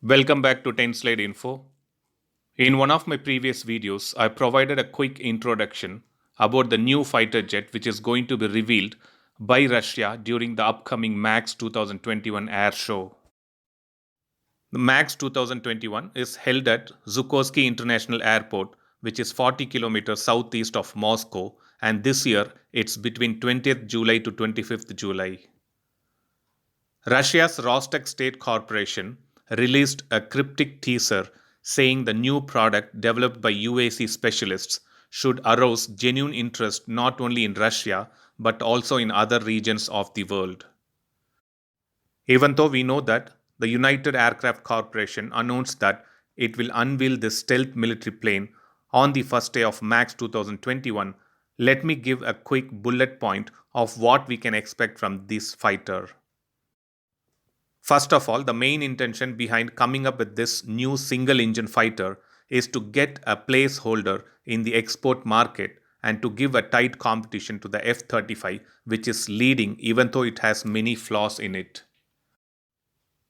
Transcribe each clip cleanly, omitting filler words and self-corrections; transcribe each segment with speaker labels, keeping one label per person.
Speaker 1: Welcome back to 10 Slide Info. In one of my previous videos, I provided a quick introduction about the new fighter jet which is going to be revealed by Russia during the upcoming MAX 2021 air show. The MAX 2021 is held at Zhukovsky International Airport, which is 40 kilometers southeast of Moscow, and this year it's between 20th July to 25th July. Russia's Rostec State Corporation released a cryptic teaser saying the new product developed by UAC specialists should arouse genuine interest not only in Russia but also in other regions of the world. Even though we know that the United Aircraft Corporation announced that it will unveil this stealth military plane on the first day of MAX 2021, let me give a quick bullet point of what we can expect from this fighter. First of all, the main intention behind coming up with this new single engine fighter is to get a placeholder in the export market and to give a tight competition to the F 35, which is leading even though it has many flaws in it.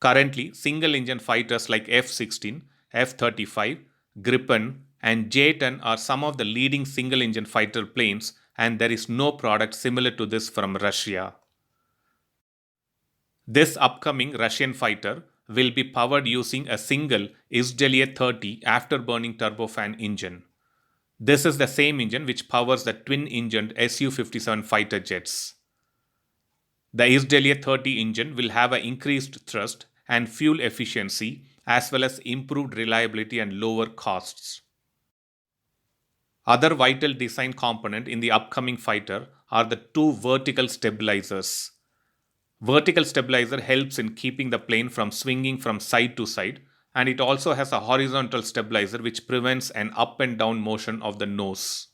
Speaker 1: Currently, single engine fighters like F 16, F 35, Gripen, and J 10 are some of the leading single engine fighter planes, and there is no product similar to this from Russia. This upcoming Russian fighter will be powered using a single Izdeliye 30 afterburning turbofan engine. This is the same engine which powers the twin-engined Su-57 fighter jets. The Izdeliye 30 engine will have an increased thrust and fuel efficiency as well as improved reliability and lower costs. Other vital design component in the upcoming fighter are the two vertical stabilizers. Vertical stabilizer helps in keeping the plane from swinging from side to side, and it also has a horizontal stabilizer which prevents an up and down motion of the nose.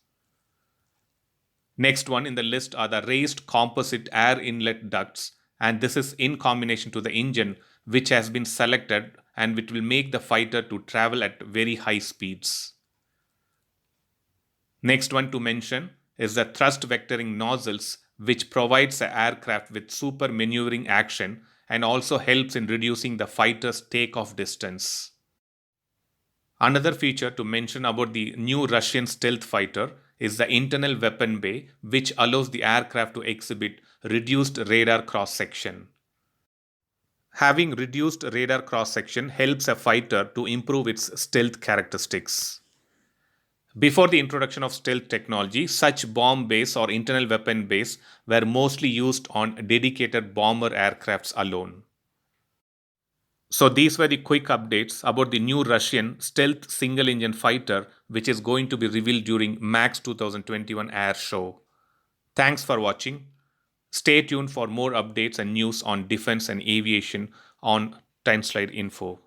Speaker 1: Next one in the list are the raised composite air inlet ducts, and this is in combination to the engine which has been selected and which will make the fighter to travel at very high speeds. Next one to mention is the thrust vectoring nozzles, which provides the aircraft with super maneuvering action and also helps in reducing the fighter's takeoff distance. Another feature to mention about the new Russian stealth fighter is the internal weapon bay, which allows the aircraft to exhibit reduced radar cross section. Having reduced radar cross section helps a fighter to improve its stealth characteristics. Before the introduction of stealth technology, such bomb bays or internal weapon bays were mostly used on dedicated bomber aircrafts alone. So these were the quick updates about the new Russian stealth single engine fighter which is going to be revealed during MAX 2021 air show. Thanks for watching. Stay tuned for more updates and news on defense and aviation on 10 Slide Info.